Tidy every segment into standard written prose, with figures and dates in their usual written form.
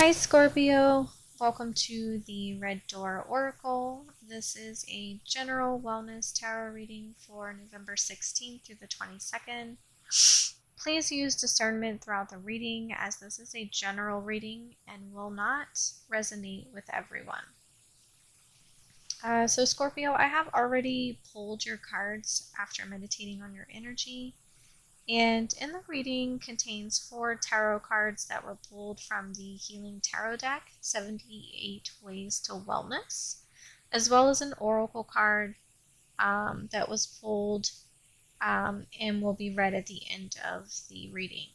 Hi Scorpio, welcome to the Red Door Oracle. This is a general wellness tarot reading for November 16th through the 22nd. Please use discernment throughout the reading, as this is a general reading and will not resonate with everyone. So Scorpio, I have already pulled your cards after meditating on your energy. And in the reading contains 4 tarot cards that were pulled from the Healing Tarot deck, 78 Ways to Wellness, as well as an oracle card that was pulled and will be read at the end of the reading.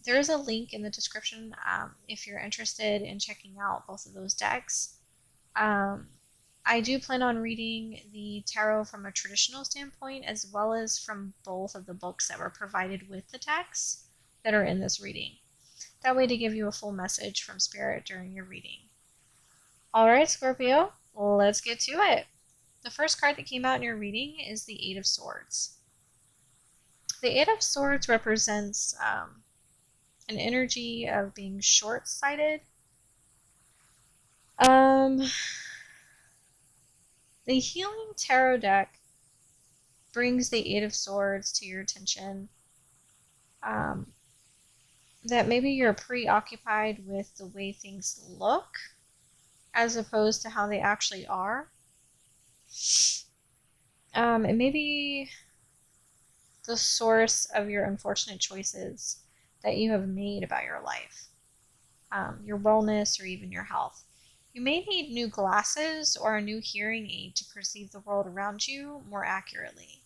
There is a link in the description if you're interested in checking out both of those decks. I do plan on reading the tarot from a traditional standpoint, as well as from both of the books that were provided with the decks that are in this reading. That way to give you a full message from Spirit during your reading. Alright, Scorpio, let's get to it. The first card that came out in your reading is the Eight of Swords. The Eight of Swords represents an energy of being short-sighted. The Healing Tarot deck brings the Eight of Swords to your attention. That maybe you're preoccupied with the way things look as opposed to how they actually are. And maybe the source of your unfortunate choices that you have made about your life, your wellness, or even your health. You may need new glasses or a new hearing aid to perceive the world around you more accurately.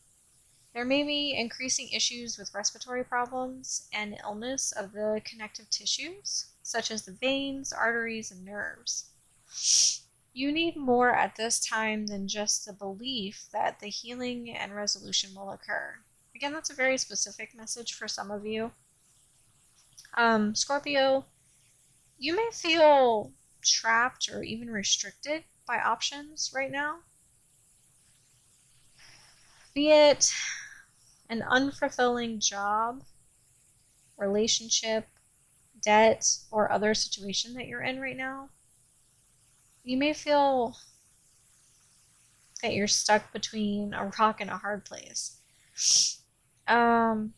There may be increasing issues with respiratory problems and illness of the connective tissues, such as the veins, arteries, and nerves. You need more at this time than just the belief that the healing and resolution will occur. Again, that's a very specific message for some of you. Scorpio, you may feel trapped or even restricted by options right now. Be it an unfulfilling job, relationship, debt, or other situation that you're in right now. You may feel that you're stuck between a rock and a hard place. So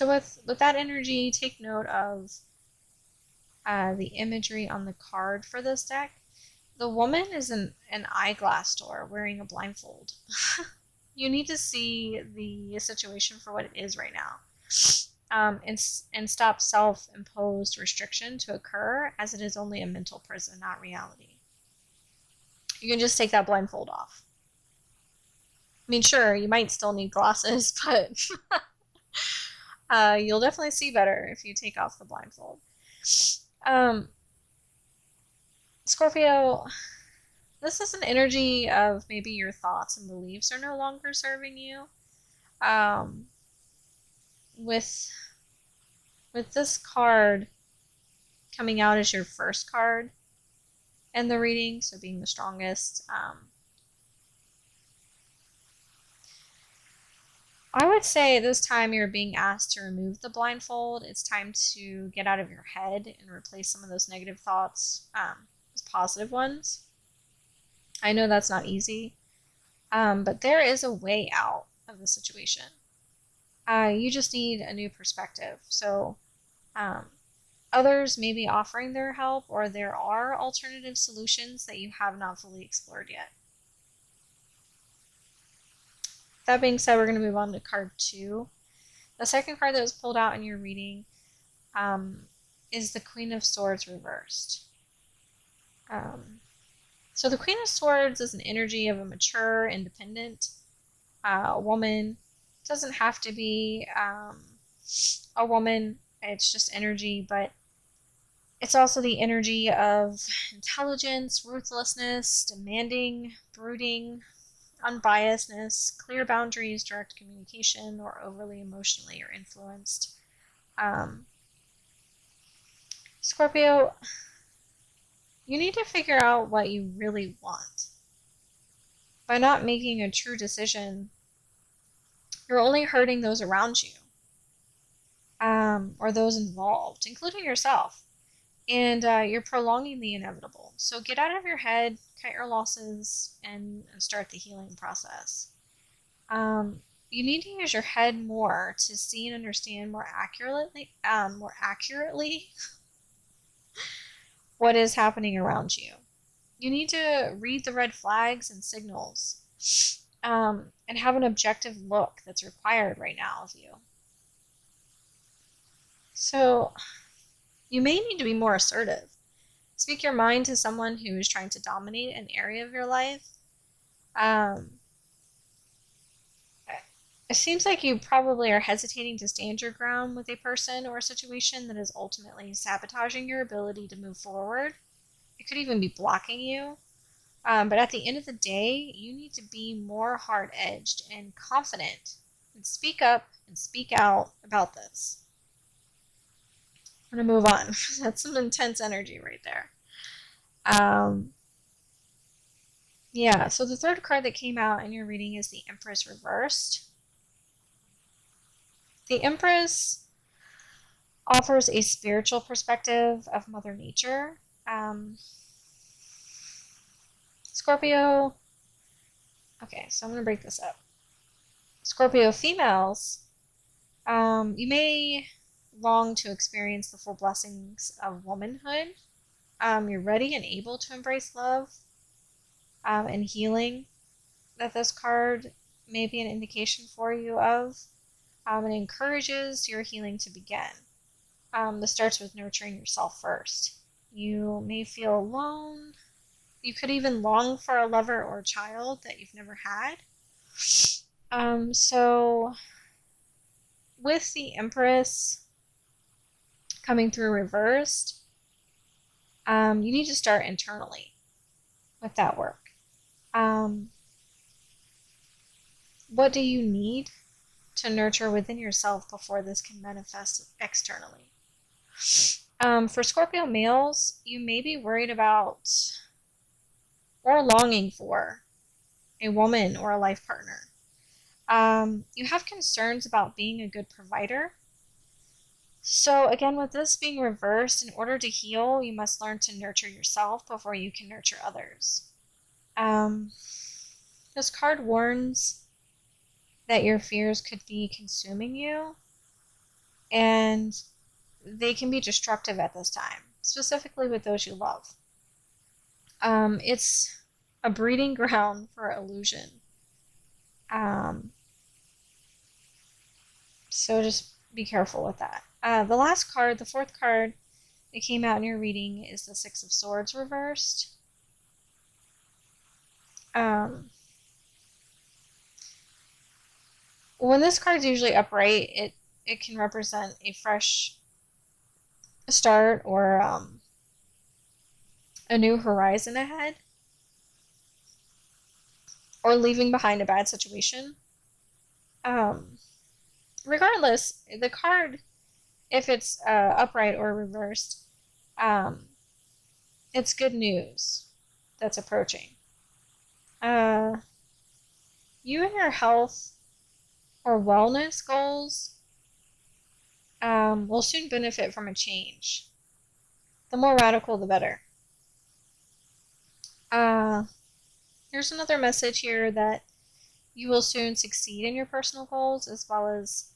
with that energy, take note of the imagery on the card for this deck. The woman is in an eyeglass store wearing a blindfold. You need to see the situation for what it is right now, and stop self-imposed restriction to occur, as it is only a mental prison, not reality. You can just take that blindfold off. I mean, sure, you might still need glasses, but you'll definitely see better if you take off the blindfold. Scorpio, this is an energy of maybe your thoughts and beliefs are no longer serving you. With this card coming out as your first card in the reading, so being the strongest, I would say this time you're being asked to remove the blindfold. It's time to get out of your head and replace some of those negative thoughts with positive ones. I know that's not easy, but there is a way out of the situation. You just need a new perspective. So others may be offering their help, or there are alternative solutions that you have not fully explored yet. That being said, we're going to move on to card 2. The second card that was pulled out in your reading is the Queen of Swords reversed. So the Queen of Swords is an energy of a mature, independent woman. It doesn't have to be a woman. It's just energy, but it's also the energy of intelligence, ruthlessness, demanding, brooding, unbiasedness, clear boundaries, direct communication, or overly emotionally or influenced. Scorpio, you need to figure out what you really want. By not making a true decision, you're only hurting those around you. or those involved, including yourself. And you're prolonging the inevitable. So get out of your head, cut your losses, and start the healing process. You need to use your head more to see and understand more accurately what is happening around you. You need to read the red flags and signals, and have an objective look that's required right now of you. So you may need to be more assertive. Speak your mind to someone who is trying to dominate an area of your life. It seems like you probably are hesitating to stand your ground with a person or a situation that is ultimately sabotaging your ability to move forward. It could even be blocking you. But at the end of the day, you need to be more hard-edged and confident and speak up and speak out about this. I'm going to move on. That's some intense energy right there. Yeah, so the third card that came out in your reading is the Empress reversed. The Empress offers a spiritual perspective of Mother Nature. Scorpio, okay, so I'm going to break this up. Scorpio females, you may long to experience the full blessings of womanhood. You're ready and able to embrace love and healing that this card may be an indication for you of. It encourages your healing to begin. This starts with nurturing yourself first. You may feel alone. You could even long for a lover or a child that you've never had. So with the Empress coming through reversed, you need to start internally with that work. What do you need to nurture within yourself before this can manifest externally? For Scorpio males, you may be worried about or longing for a woman or a life partner. You have concerns about being a good provider. So again, with this being reversed, in order to heal, you must learn to nurture yourself before you can nurture others. This card warns that your fears could be consuming you, and they can be destructive at this time, specifically with those you love. It's a breeding ground for illusion. So just be careful with that. The last card, the fourth card that came out in your reading is the Six of Swords reversed. When this card is usually upright, it can represent a fresh start or a new horizon ahead, or leaving behind a bad situation. Regardless, the card, if it's upright or reversed, it's good news that's approaching. You and your health or wellness goals will soon benefit from a change. The more radical, the better. Here's another message here that you will soon succeed in your personal goals, as well as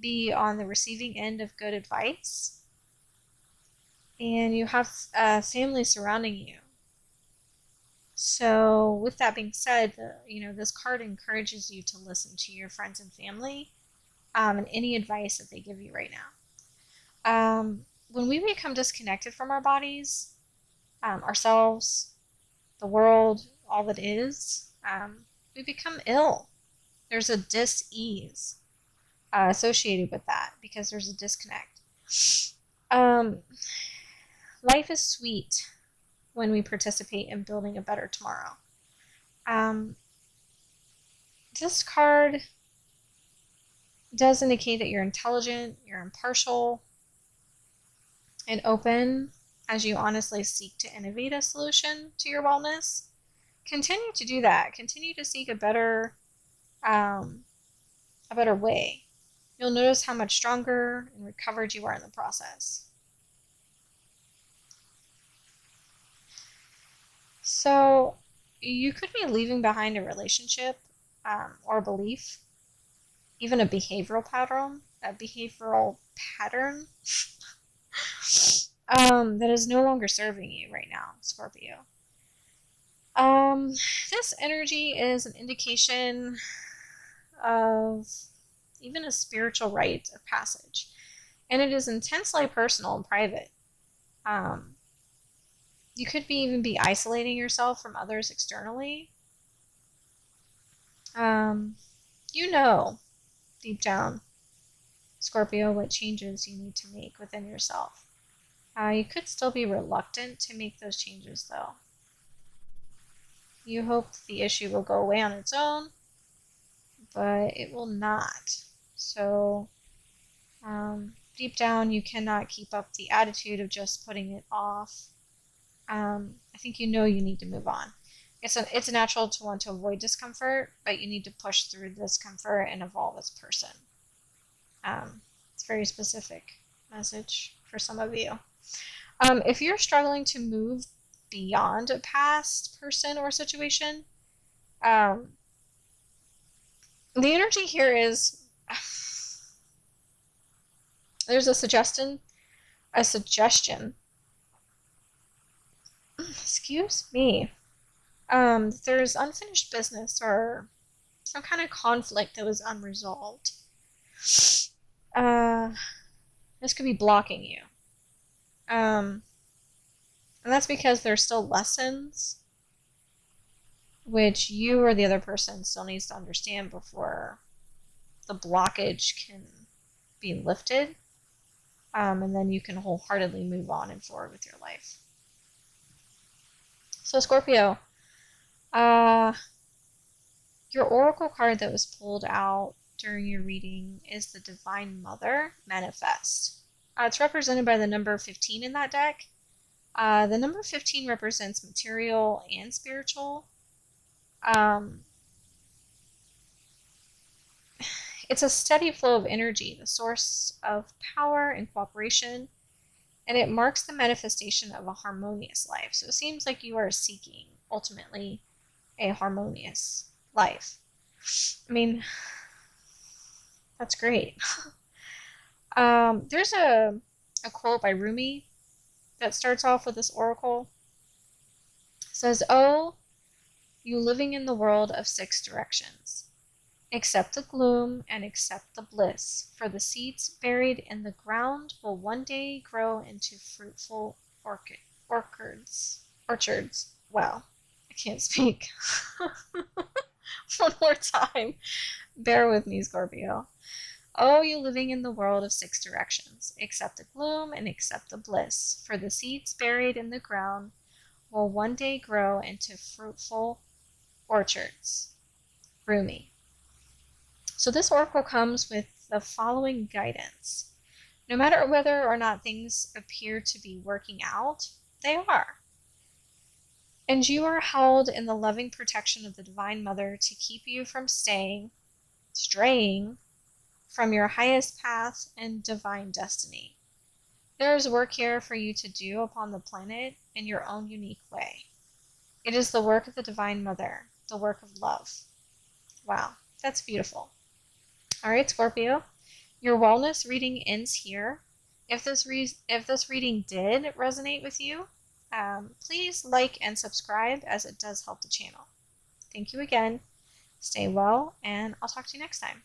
be on the receiving end of good advice. And you have family surrounding you. So with that being said, this card encourages you to listen to your friends and family and any advice that they give you right now. When we become disconnected from our bodies, ourselves, the world, all that is, we become ill. There's a dis-ease associated with that because there's a disconnect. Life is sweet when we participate in building a better tomorrow. This card does indicate that you're intelligent, you're impartial, and open as you honestly seek to innovate a solution to your wellness. Continue to do that. Continue to seek a better way. You'll notice how much stronger and recovered you are in the process. So you could be leaving behind a relationship or belief, even a behavioral pattern, that is no longer serving you right now, Scorpio. This energy is an indication of even a spiritual rite of passage, and it is intensely personal and private. You could even be isolating yourself from others externally. You know, deep down, Scorpio, what changes you need to make within yourself. You could still be reluctant to make those changes, though. You hope the issue will go away on its own, but it will not. So, deep down, you cannot keep up the attitude of just putting it off. I think you know you need to move on. It's natural to want to avoid discomfort, but you need to push through discomfort and evolve as a person. It's a very specific message for some of you. If you're struggling to move beyond a past person or situation, the energy here is there's a suggestion. Excuse me. There's unfinished business or some kind of conflict that was unresolved. This could be blocking you. And that's because there's still lessons which you or the other person still needs to understand before the blockage can be lifted. And then you can wholeheartedly move on and forward with your life. So Scorpio, your oracle card that was pulled out during your reading is the Divine Mother Manifest. It's represented by the number 15 in that deck. The number 15 represents material and spiritual. It's a steady flow of energy, the source of power and cooperation, and it marks the manifestation of a harmonious life. So it seems like you are seeking, ultimately, a harmonious life. I mean, that's great. There's a quote by Rumi that starts off with this oracle. It says, "Oh, you living in the world of 6 directions, accept the gloom and accept the bliss, for the seeds buried in the ground will one day grow into fruitful orchards. Wow, I can't speak. One more time. Bear with me, Scorpio. Oh, you living in the world of 6 directions, accept the gloom and accept the bliss, for the seeds buried in the ground will one day grow into fruitful orchards." Rumi. So this oracle comes with the following guidance. No matter whether or not things appear to be working out, they are. And you are held in the loving protection of the Divine Mother to keep you from straying from your highest path and divine destiny. There is work here for you to do upon the planet in your own unique way. It is the work of the Divine Mother, the work of love. Wow, that's beautiful. All right, Scorpio, your wellness reading ends here. If this reading did resonate with you, please like and subscribe, as it does help the channel. Thank you again. Stay well, and I'll talk to you next time.